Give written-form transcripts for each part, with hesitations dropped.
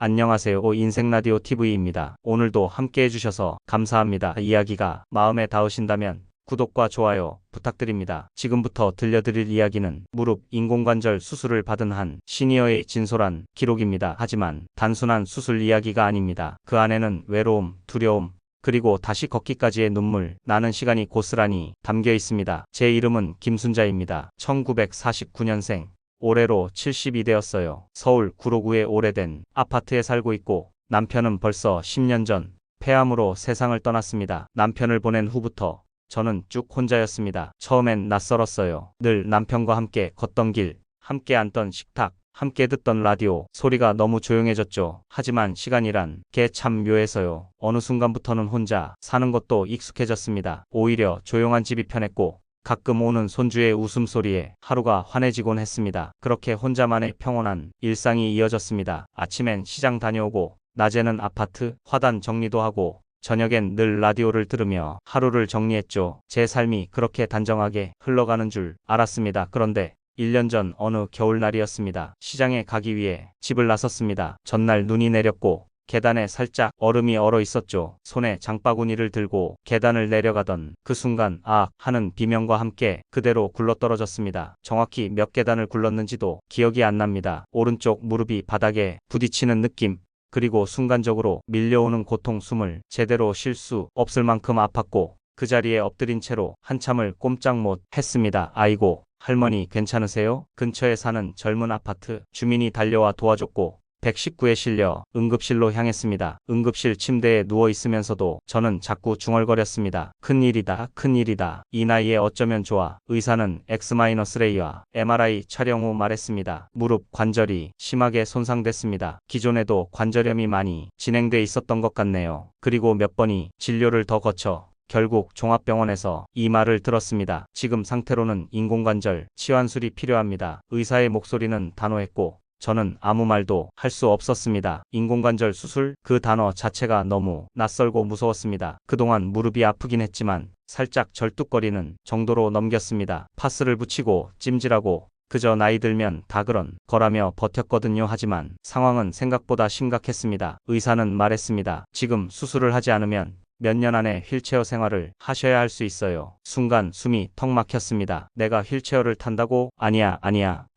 안녕하세요. 인생라디오 TV입니다. 오늘도 함께 해주셔서 감사합니다. 이야기가 마음에 닿으신다면 구독과 좋아요 부탁드립니다. 지금부터 들려드릴 이야기는 무릎 인공관절 수술을 받은 한 시니어의 진솔한 기록입니다. 하지만 단순한 수술 이야기가 아닙니다. 그 안에는 외로움, 두려움, 그리고 다시 걷기까지의 눈물 나는 시간이 고스란히 담겨 있습니다. 제 이름은 김순자입니다. 1949년생. 올해로 70이 되었어요. 서울 구로구의 오래된 아파트에 살고 있고 남편은 벌써 10년 전 폐암으로 세상을 떠났습니다. 남편을 보낸 후부터 저는 쭉 혼자였습니다. 처음엔 낯설었어요. 늘 남편과 함께 걷던 길, 함께 앉던 식탁, 함께 듣던 라디오, 소리가 너무 조용해졌죠. 하지만 시간이란 게 참 묘해서요. 어느 순간부터는 혼자 사는 것도 익숙해졌습니다. 오히려 조용한 집이 편했고 가끔 오는 손주의 웃음소리에 하루가 환해지곤 했습니다. 그렇게 혼자만의 평온한 일상이 이어졌습니다. 아침엔 시장 다녀오고 낮에는 아파트 화단 정리도 하고 저녁엔 늘 라디오를 들으며 하루를 정리했죠. 제 삶이 그렇게 단정하게 흘러가는 줄 알았습니다. 그런데 1년 전 어느 겨울날이었습니다. 시장에 가기 위해 집을 나섰습니다. 전날 눈이 내렸고 계단에 살짝 얼음이 얼어 있었죠. 손에 장바구니를 들고 계단을 내려가던 그 순간 하는 비명과 함께 그대로 굴러떨어졌습니다. 정확히 몇 계단을 굴렀는지도 기억이 안 납니다. 오른쪽 무릎이 바닥에 부딪히는 느낌, 그리고 순간적으로 밀려오는 고통, 숨을 제대로 쉴 수 없을 만큼 아팠고 그 자리에 엎드린 채로 한참을 꼼짝 못 했습니다. 아이고, 할머니 괜찮으세요? 근처에 사는 젊은 아파트 주민이 달려와 도와줬고 119에 실려 응급실로 향했습니다. 응급실 침대에 누워 있으면서도 저는 자꾸 중얼거렸습니다. 큰일이다, 큰일이다. 이 나이에 어쩌면 좋아. 의사는 X-레이와 MRI 촬영 후 말했습니다. 무릎 관절이 심하게 손상됐습니다. 기존에도 관절염이 많이 진행돼 있었던 것 같네요. 그리고 몇 번이 진료를 더 거쳐 결국 종합병원에서 이 말을 들었습니다. 지금 상태로는 인공관절 치환술이 필요합니다. 의사의 목소리는 단호했고 저는 아무 말도 할 수 없었습니다. 인공관절 수술, 그 단어 자체가 너무 낯설고 무서웠습니다. 그동안 무릎이 아프긴 했지만 살짝 절뚝거리는 정도로 넘겼습니다. 파스를 붙이고 찜질하고 그저 나이 들면 다 그런 거라며 버텼거든요. 하지만 상황은 생각보다 심각했습니다. 의사는 말했습니다. 지금 수술을 하지 않으면 몇 년 안에 휠체어 생활을 하셔야 할 수 있어요. 순간 숨이 턱 막혔습니다. 내가 휠체어를 탄다고? 아니야.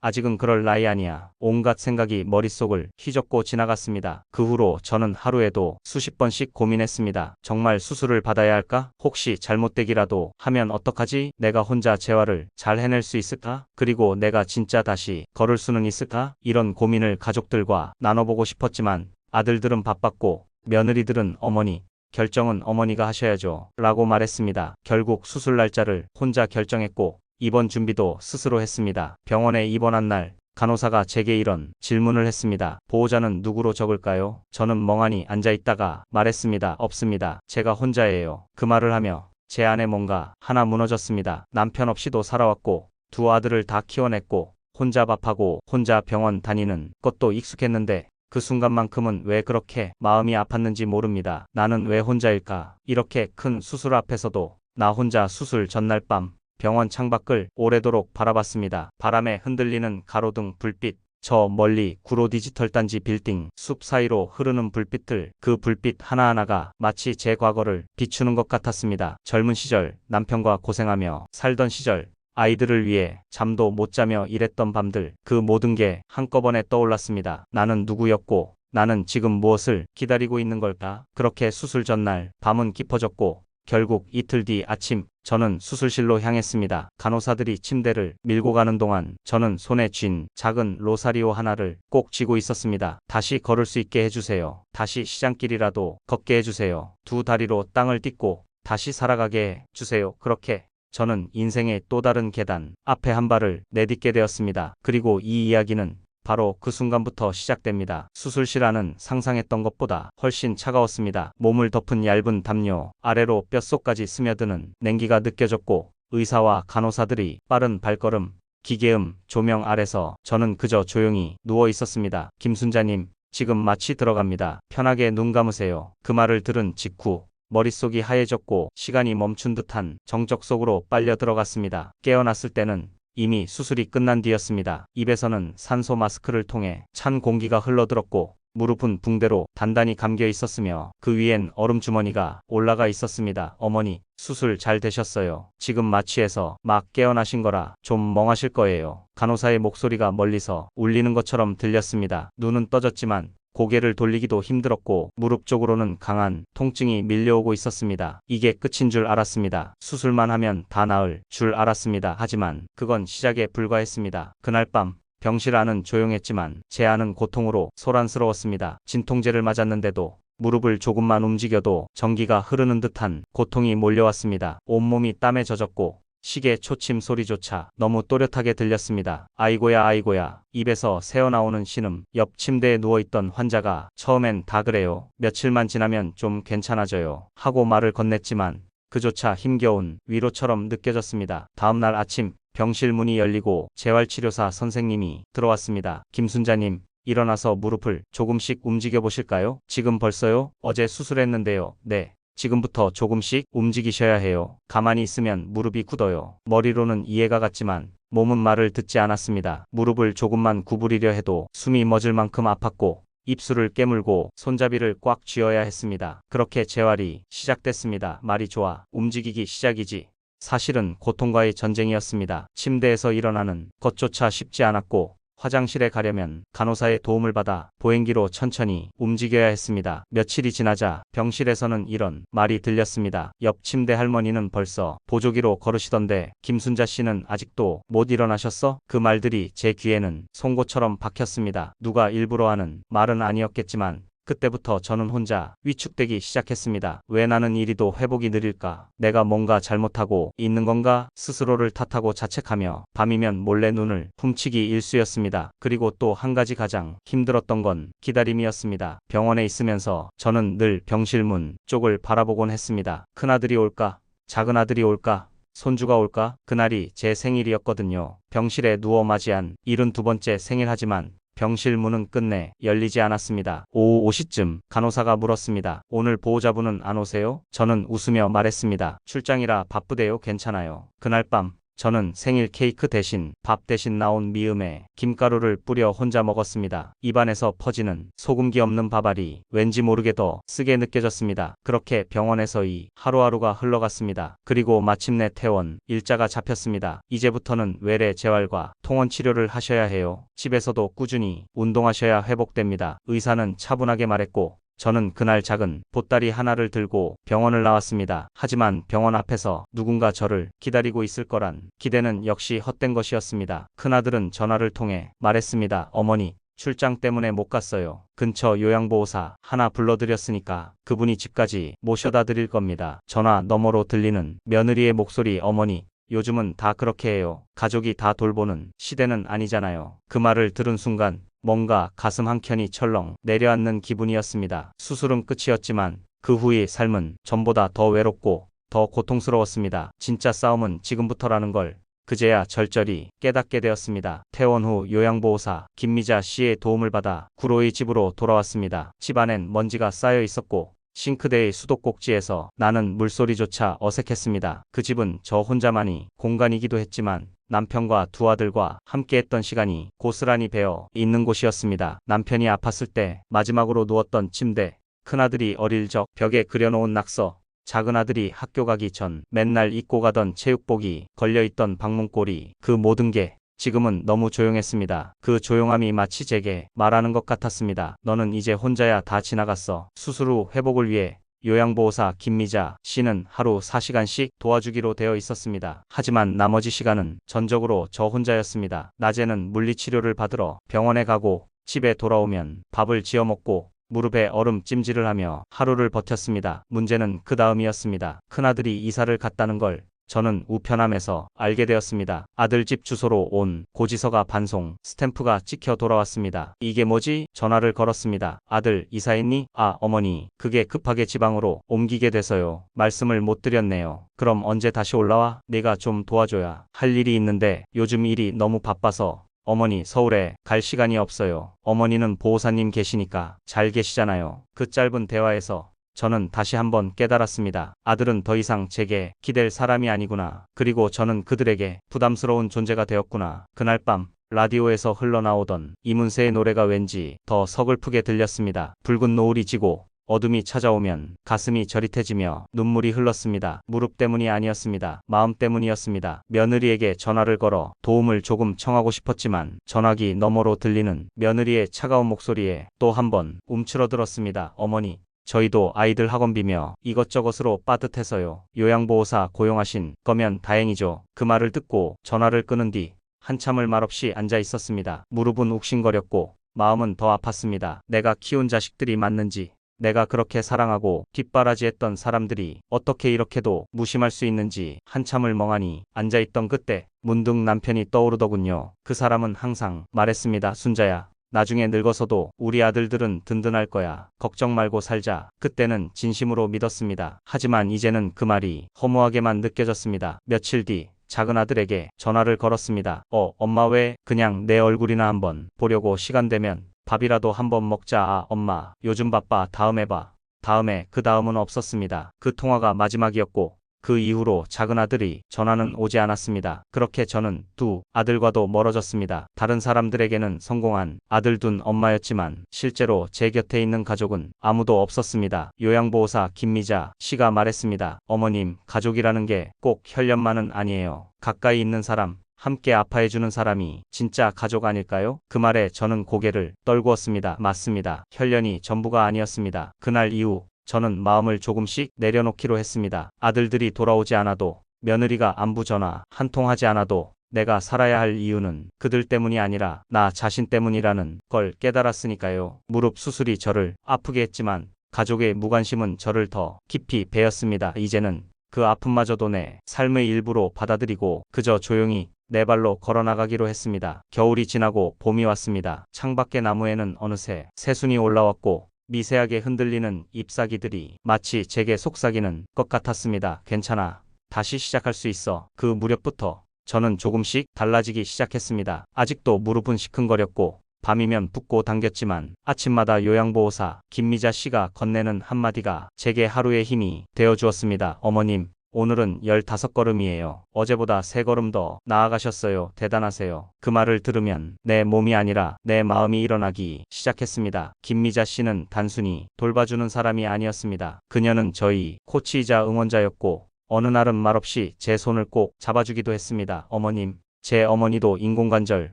아직은 그럴 나이 아니야. 온갖 생각이 머릿속을 휘젓고 지나갔습니다. 그 후로 저는 하루에도 수십 번씩 고민했습니다. 정말 수술을 받아야 할까? 혹시 잘못되기라도 하면 어떡하지? 내가 혼자 재활을 잘 해낼 수 있을까? 그리고 내가 진짜 다시 걸을 수는 있을까? 이런 고민을 가족들과 나눠보고 싶었지만 아들들은 바빴고 며느리들은 어머니, 결정은 어머니가 하셔야죠. 라고 말했습니다. 결국 수술 날짜를 혼자 결정했고 입원 준비도 스스로 했습니다. 병원에 입원한 날 간호사가 제게 이런 질문을 했습니다. 보호자는 누구로 적을까요? 저는 멍하니 앉아있다가 말했습니다. 없습니다. 제가 혼자예요. 그 말을 하며 제 안에 뭔가 하나 무너졌습니다. 남편 없이도 살아왔고 두 아들을 다 키워냈고 혼자 밥하고 혼자 병원 다니는 것도 익숙했는데 그 순간만큼은 왜 그렇게 마음이 아팠는지 모릅니다. 나는 왜 혼자일까? 이렇게 큰 수술 앞에서도 나 혼자 수술 전날 밤 병원 창밖을 오래도록 바라봤습니다. 바람에 흔들리는 가로등 불빛, 저 멀리 구로 디지털 단지 빌딩 숲 사이로 흐르는 불빛들, 그 불빛 하나하나가 마치 제 과거를 비추는 것 같았습니다. 젊은 시절 남편과 고생하며 살던 시절, 아이들을 위해 잠도 못 자며 일했던 밤들, 그 모든 게 한꺼번에 떠올랐습니다. 나는 누구였고 나는 지금 무엇을 기다리고 있는 걸까? 그렇게 수술 전날 밤은 깊어졌고 결국 이틀 뒤 아침 저는 수술실로 향했습니다. 간호사들이 침대를 밀고 가는 동안 저는 손에 쥔 작은 로사리오 하나를 꼭 쥐고 있었습니다. 다시 걸을 수 있게 해주세요. 다시 시장길이라도 걷게 해주세요. 두 다리로 땅을 딛고 다시 살아가게 해주세요. 그렇게 저는 인생의 또 다른 계단 앞에 한 발을 내딛게 되었습니다. 그리고 이 이야기는 바로 그 순간부터 시작됩니다. 수술실 안은 상상했던 것보다 훨씬 차가웠습니다. 몸을 덮은 얇은 담요 아래로 뼛속까지 스며드는 냉기가 느껴졌고 의사와 간호사들이 빠른 발걸음, 기계음, 조명 아래서 저는 그저 조용히 누워 있었습니다. 김순자님, 지금 마취 들어갑니다. 편하게 눈 감으세요. 그 말을 들은 직후 머릿속이 하얘졌고 시간이 멈춘 듯한 정적 속으로 빨려 들어갔습니다. 깨어났을 때는 이미 수술이 끝난 뒤였습니다. 입에서는 산소 마스크를 통해 찬 공기가 흘러들었고 무릎은 붕대로 단단히 감겨 있었으며 그 위엔 얼음 주머니가 올라가 있었습니다. 어머니, 수술 잘 되셨어요. 지금 마취해서 막 깨어나신 거라 좀 멍하실 거예요. 간호사의 목소리가 멀리서 울리는 것처럼 들렸습니다. 눈은 떠졌지만 고개를 돌리기도 힘들었고 무릎 쪽으로는 강한 통증이 밀려오고 있었습니다. 이게 끝인 줄 알았습니다. 수술만 하면 다 나을 줄 알았습니다. 하지만 그건 시작에 불과했습니다. 그날 밤 병실 안은 조용했지만 제 안은 고통으로 소란스러웠습니다. 진통제를 맞았는데도 무릎을 조금만 움직여도 전기가 흐르는 듯한 고통이 몰려왔습니다. 온몸이 땀에 젖었고 시계 초침 소리조차 너무 또렷하게 들렸습니다. 아이고야 아이고야. 입에서 새어나오는 신음. 옆 침대에 누워있던 환자가 처음엔 다 그래요. 며칠만 지나면 좀 괜찮아져요. 하고 말을 건넸지만 그조차 힘겨운 위로처럼 느껴졌습니다. 다음날 아침 병실 문이 열리고 재활치료사 선생님이 들어왔습니다. 김순자님, 일어나서 무릎을 조금씩 움직여 보실까요? 지금 벌써요? 어제 수술했는데요. 네. 지금부터 조금씩 움직이셔야 해요. 가만히 있으면 무릎이 굳어요. 머리로는 이해가 갔지만 몸은 말을 듣지 않았습니다. 무릎을 조금만 구부리려 해도 숨이 멎을 만큼 아팠고 입술을 깨물고 손잡이를 꽉 쥐어야 했습니다. 그렇게 재활이 시작됐습니다. 말이 좋아. 움직이기 시작이지. 사실은 고통과의 전쟁이었습니다. 침대에서 일어나는 것조차 쉽지 않았고 화장실에 가려면 간호사의 도움을 받아 보행기로 천천히 움직여야 했습니다. 며칠이 지나자 병실에서는 이런 말이 들렸습니다. 옆 침대 할머니는 벌써 보조기로 걸으시던데 김순자 씨는 아직도 못 일어나셨어? 그 말들이 제 귀에는 송곳처럼 박혔습니다. 누가 일부러 하는 말은 아니었겠지만 그때부터 저는 혼자 위축되기 시작했습니다. 왜 나는 이리도 회복이 느릴까? 내가 뭔가 잘못하고 있는 건가? 스스로를 탓하고 자책하며 밤이면 몰래 눈을 훔치기 일쑤였습니다. 그리고 또 한 가지 가장 힘들었던 건 기다림이었습니다. 병원에 있으면서 저는 늘 병실 문 쪽을 바라보곤 했습니다. 큰아들이 올까? 작은아들이 올까? 손주가 올까? 그날이 제 생일이었거든요. 병실에 누워 맞이한 72번째 생일. 하지만 병실 문은 끝내 열리지 않았습니다. 오후 5시쯤 간호사가 물었습니다. 오늘 보호자분은 안 오세요? 저는 웃으며 말했습니다. 출장이라 바쁘대요. 괜찮아요. 그날 밤 저는 생일 케이크 대신 밥 대신 나온 미음에 김가루를 뿌려 혼자 먹었습니다. 입안에서 퍼지는 소금기 없는 밥알이 왠지 모르게 더 쓰게 느껴졌습니다. 그렇게 병원에서 이 하루하루가 흘러갔습니다. 그리고 마침내 퇴원 일자가 잡혔습니다. 이제부터는 외래 재활과 통원 치료를 하셔야 해요. 집에서도 꾸준히 운동하셔야 회복됩니다. 의사는 차분하게 말했고 저는 그날 작은 보따리 하나를 들고 병원을 나왔습니다. 하지만 병원 앞에서 누군가 저를 기다리고 있을 거란 기대는 역시 헛된 것이었습니다. 큰아들은 전화를 통해 말했습니다. 어머니, 출장 때문에 못 갔어요. 근처 요양보호사 하나 불러드렸으니까 그분이 집까지 모셔다 드릴 겁니다. 전화 너머로 들리는 며느리의 목소리. 어머니, 요즘은 다 그렇게 해요. 가족이 다 돌보는 시대는 아니잖아요. 그 말을 들은 순간 뭔가 가슴 한켠이 철렁 내려앉는 기분이었습니다. 수술은 끝이었지만 그 후의 삶은 전보다 더 외롭고 더 고통스러웠습니다. 진짜 싸움은 지금부터라는 걸 그제야 절절히 깨닫게 되었습니다. 퇴원 후 요양보호사 김미자 씨의 도움을 받아 구로의 집으로 돌아왔습니다. 집안엔 먼지가 쌓여 있었고 싱크대의 수도꼭지에서 나는 물소리조차 어색했습니다. 그 집은 저 혼자만이 공간이기도 했지만 남편과 두 아들과 함께했던 시간이 고스란히 배어 있는 곳이었습니다. 남편이 아팠을 때 마지막으로 누웠던 침대, 큰아들이 어릴 적 벽에 그려놓은 낙서, 작은아들이 학교 가기 전 맨날 입고 가던 체육복이 걸려있던 방문고리, 그 모든 게 지금은 너무 조용했습니다. 그 조용함이 마치 제게 말하는 것 같았습니다. 너는 이제 혼자야. 다 지나갔어. 수술 후 회복을 위해 요양보호사 김미자 씨는 하루 4시간씩 도와주기로 되어 있었습니다. 하지만 나머지 시간은 전적으로 저 혼자였습니다. 낮에는 물리치료를 받으러 병원에 가고 집에 돌아오면 밥을 지어 먹고 무릎에 얼음 찜질을 하며 하루를 버텼습니다. 문제는 그 다음이었습니다. 큰아들이 이사를 갔다는 걸 저는 우편함에서 알게 되었습니다. 아들 집 주소로 온 고지서가 반송 스탬프가 찍혀 돌아왔습니다. 이게 뭐지? 전화를 걸었습니다. 아들, 이사했니? 아, 어머니, 그게 급하게 지방으로 옮기게 돼서요. 말씀을 못 드렸네요. 그럼 언제 다시 올라와? 내가 좀 도와줘야 할 일이 있는데 요즘 일이 너무 바빠서 어머니 서울에 갈 시간이 없어요. 어머니는 보호사님 계시니까 잘 계시잖아요. 그 짧은 대화에서 저는 다시 한번 깨달았습니다. 아들은 더 이상 제게 기댈 사람이 아니구나. 그리고 저는 그들에게 부담스러운 존재가 되었구나. 그날 밤 라디오에서 흘러나오던 이문세의 노래가 왠지 더 서글프게 들렸습니다. 붉은 노을이 지고 어둠이 찾아오면 가슴이 저릿해지며 눈물이 흘렀습니다. 무릎 때문이 아니었습니다. 마음 때문이었습니다. 며느리에게 전화를 걸어 도움을 조금 청하고 싶었지만 전화기 너머로 들리는 며느리의 차가운 목소리에 또 한 번 움츠러들었습니다. 어머니, 저희도 아이들 학원비며 이것저것으로 빠듯해서요. 요양보호사 고용하신 거면 다행이죠. 그 말을 듣고 전화를 끊은 뒤 한참을 말없이 앉아 있었습니다. 무릎은 욱신거렸고 마음은 더 아팠습니다. 내가 키운 자식들이 맞는지, 내가 그렇게 사랑하고 뒷바라지했던 사람들이 어떻게 이렇게도 무심할 수 있는지 한참을 멍하니 앉아있던 그때 문득 남편이 떠오르더군요. 그 사람은 항상 말했습니다. 순자야, 나중에 늙어서도 우리 아들들은 든든할 거야. 걱정 말고 살자. 그때는 진심으로 믿었습니다. 하지만 이제는 그 말이 허무하게만 느껴졌습니다. 며칠 뒤 작은 아들에게 전화를 걸었습니다. 엄마, 왜 그냥 내 얼굴이나 한번 보려고 시간 되면 밥이라도 한번 먹자. 아, 엄마, 요즘 바빠. 다음에 봐. 다음에 그 다음은 없었습니다. 그 통화가 마지막이었고 그 이후로 작은 아들이 전화는 오지 않았습니다. 그렇게 저는 두 아들과도 멀어졌습니다. 다른 사람들에게는 성공한 아들 둔 엄마였지만 실제로 제 곁에 있는 가족은 아무도 없었습니다. 요양보호사 김미자 씨가 말했습니다. 어머님, 가족이라는 게 꼭 혈연만은 아니에요. 가까이 있는 사람, 함께 아파해주는 사람이 진짜 가족 아닐까요? 그 말에 저는 고개를 떨구었습니다. 맞습니다. 혈연이 전부가 아니었습니다. 그날 이후 저는 마음을 조금씩 내려놓기로 했습니다. 아들들이 돌아오지 않아도, 며느리가 안부 전화 한 통 하지 않아도 내가 살아야 할 이유는 그들 때문이 아니라 나 자신 때문이라는 걸 깨달았으니까요. 무릎 수술이 저를 아프게 했지만 가족의 무관심은 저를 더 깊이 베었습니다. 이제는 그 아픔마저도 내 삶의 일부로 받아들이고 그저 조용히 내 발로 걸어나가기로 했습니다. 겨울이 지나고 봄이 왔습니다. 창밖의 나무에는 어느새 새순이 올라왔고 미세하게 흔들리는 잎사귀들이 마치 제게 속삭이는 것 같았습니다. 괜찮아. 다시 시작할 수 있어. 그 무렵부터 저는 조금씩 달라지기 시작했습니다. 아직도 무릎은 시큰거렸고 밤이면 붓고 당겼지만 아침마다 요양보호사 김미자 씨가 건네는 한마디가 제게 하루의 힘이 되어주었습니다. 어머님, 오늘은 15걸음이에요. 어제보다 3걸음 더 나아가셨어요. 대단하세요. 그 말을 들으면 내 몸이 아니라 내 마음이 일어나기 시작했습니다. 김미자 씨는 단순히 돌봐주는 사람이 아니었습니다. 그녀는 저희 코치이자 응원자였고 어느 날은 말없이 제 손을 꼭 잡아주기도 했습니다. 어머님, 제 어머니도 인공관절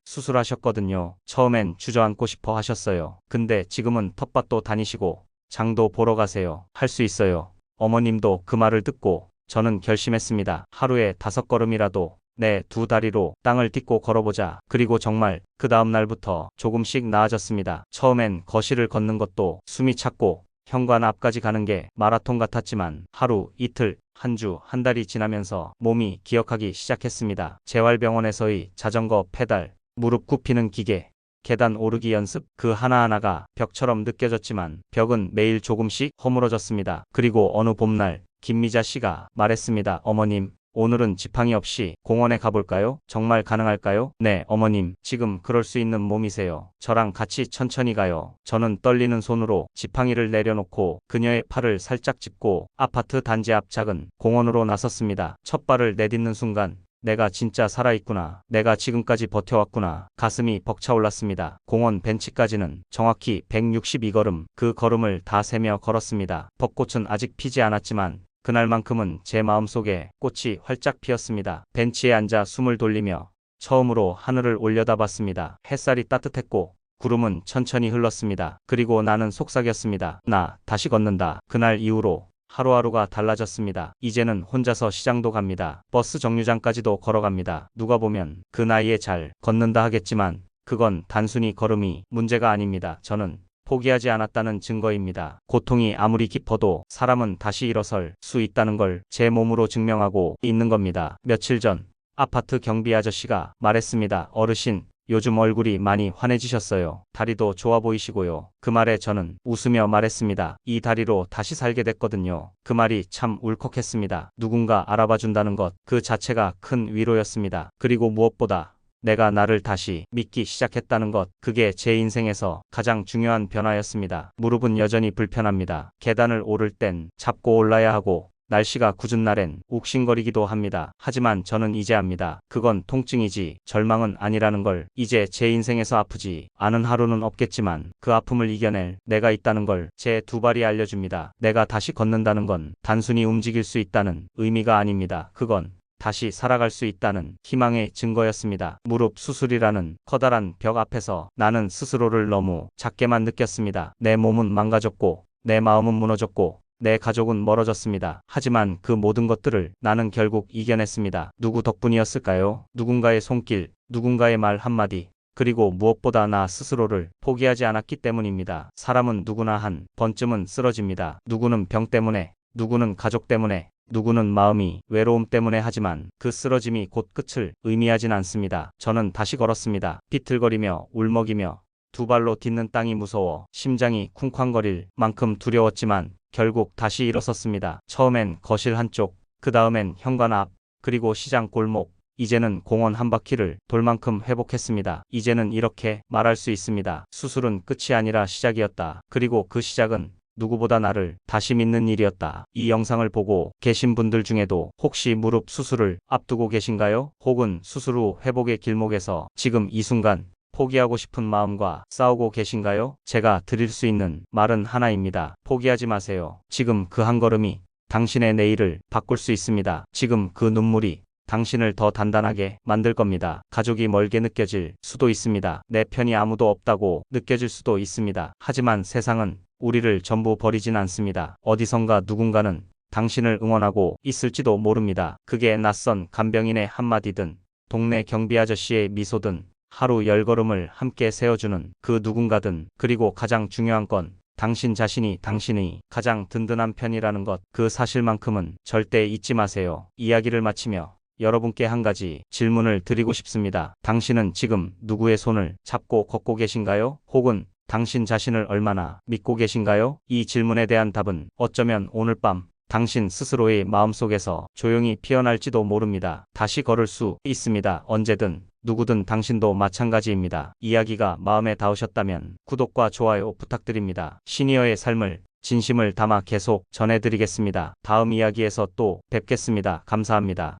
수술하셨거든요. 처음엔 주저앉고 싶어 하셨어요. 근데 지금은 텃밭도 다니시고 장도 보러 가세요. 할 수 있어요. 어머님도 그 말을 듣고 저는 결심했습니다. 하루에 5걸음이라도 내 두 다리로 땅을 딛고 걸어보자. 그리고 정말 그 다음 날부터 조금씩 나아졌습니다. 처음엔 거실을 걷는 것도 숨이 찼고 현관 앞까지 가는 게 마라톤 같았지만 하루, 이틀, 한 주, 한 달이 지나면서 몸이 기억하기 시작했습니다. 재활병원에서의 자전거 페달, 무릎 굽히는 기계, 계단 오르기 연습, 그 하나하나가 벽처럼 느껴졌지만 벽은 매일 조금씩 허물어졌습니다. 그리고 어느 봄날 김미자 씨가 말했습니다. 어머님, 오늘은 지팡이 없이 공원에 가볼까요? 정말 가능할까요? 네, 어머님, 지금 그럴 수 있는 몸이세요. 저랑 같이 천천히 가요. 저는 떨리는 손으로 지팡이를 내려놓고 그녀의 팔을 살짝 짚고 아파트 단지 앞 작은 공원으로 나섰습니다. 첫 발을 내딛는 순간 내가 진짜 살아있구나. 내가 지금까지 버텨왔구나. 가슴이 벅차올랐습니다. 공원 벤치까지는 정확히 162걸음, 그 걸음을 다 세며 걸었습니다. 벚꽃은 아직 피지 않았지만 그날만큼은 제 마음속에 꽃이 활짝 피었습니다. 벤치에 앉아 숨을 돌리며 처음으로 하늘을 올려다봤습니다. 햇살이 따뜻했고 구름은 천천히 흘렀습니다. 그리고 나는 속삭였습니다. 나 다시 걷는다. 그날 이후로 하루하루가 달라졌습니다. 이제는 혼자서 시장도 갑니다. 버스 정류장까지도 걸어갑니다. 누가 보면 그 나이에 잘 걷는다 하겠지만 그건 단순히 걸음이 문제가 아닙니다. 저는 포기하지 않았다는 증거입니다. 고통이 아무리 깊어도 사람은 다시 일어설 수 있다는 걸 제 몸으로 증명하고 있는 겁니다. 며칠 전 아파트 경비 아저씨가 말했습니다. 어르신, 요즘 얼굴이 많이 환해지셨어요. 다리도 좋아 보이시고요. 그 말에 저는 웃으며 말했습니다. 이 다리로 다시 살게 됐거든요. 그 말이 참 울컥했습니다. 누군가 알아봐준다는 것, 그 자체가 큰 위로였습니다. 그리고 무엇보다 내가 나를 다시 믿기 시작했다는 것, 그게 제 인생에서 가장 중요한 변화였습니다. 무릎은 여전히 불편합니다. 계단을 오를 땐 잡고 올라야 하고 날씨가 궂은 날엔 욱신거리기도 합니다. 하지만 저는 이제 압니다. 그건 통증이지 절망은 아니라는 걸. 이제 제 인생에서 아프지 않은 하루는 없겠지만 그 아픔을 이겨낼 내가 있다는 걸 제 두 발이 알려줍니다. 내가 다시 걷는다는 건 단순히 움직일 수 있다는 의미가 아닙니다. 그건 다시 살아갈 수 있다는 희망의 증거였습니다. 무릎 수술이라는 커다란 벽 앞에서 나는 스스로를 너무 작게만 느꼈습니다. 내 몸은 망가졌고 내 마음은 무너졌고 내 가족은 멀어졌습니다. 하지만 그 모든 것들을 나는 결국 이겨냈습니다. 누구 덕분이었을까요? 누군가의 손길, 누군가의 말 한마디, 그리고 무엇보다 나 스스로를 포기하지 않았기 때문입니다. 사람은 누구나 한 번쯤은 쓰러집니다. 누구는 병 때문에, 누구는 가족 때문에, 누구는 마음이 외로움 때문에. 하지만 그 쓰러짐이 곧 끝을 의미하진 않습니다. 저는 다시 걸었습니다. 비틀거리며 울먹이며 두 발로 딛는 땅이 무서워 심장이 쿵쾅거릴 만큼 두려웠지만 결국 다시 일어섰습니다. 처음엔 거실 한쪽, 그 다음엔 현관 앞, 그리고 시장 골목, 이제는 공원 한 바퀴를 돌 만큼 회복했습니다. 이제는 이렇게 말할 수 있습니다. 수술은 끝이 아니라 시작이었다. 그리고 그 시작은 누구보다 나를 다시 믿는 일이었다. 이 영상을 보고 계신 분들 중에도 혹시 무릎 수술을 앞두고 계신가요? 혹은 수술 후 회복의 길목에서 지금 이 순간 포기하고 싶은 마음과 싸우고 계신가요? 제가 드릴 수 있는 말은 하나입니다. 포기하지 마세요. 지금 그 한 걸음이 당신의 내일을 바꿀 수 있습니다. 지금 그 눈물이 당신을 더 단단하게 만들 겁니다. 가족이 멀게 느껴질 수도 있습니다. 내 편이 아무도 없다고 느껴질 수도 있습니다. 하지만 세상은 우리를 전부 버리진 않습니다. 어디선가 누군가는 당신을 응원하고 있을지도 모릅니다. 그게 낯선 간병인의 한마디든 동네 경비 아저씨의 미소든 하루 10걸음을 함께 세워주는 그 누군가든. 그리고 가장 중요한 건 당신 자신이 당신의 가장 든든한 편이라는 것, 그 사실만큼은 절대 잊지 마세요. 이야기를 마치며 여러분께 한 가지 질문을 드리고 싶습니다. 당신은 지금 누구의 손을 잡고 걷고 계신가요? 혹은 당신 자신을 얼마나 믿고 계신가요? 이 질문에 대한 답은 어쩌면 오늘 밤 당신 스스로의 마음속에서 조용히 피어날지도 모릅니다. 다시 걸을 수 있습니다. 언제든, 누구든. 당신도 마찬가지입니다. 이야기가 마음에 닿으셨다면 구독과 좋아요 부탁드립니다. 시니어의 삶을 진심을 담아 계속 전해드리겠습니다. 다음 이야기에서 또 뵙겠습니다. 감사합니다.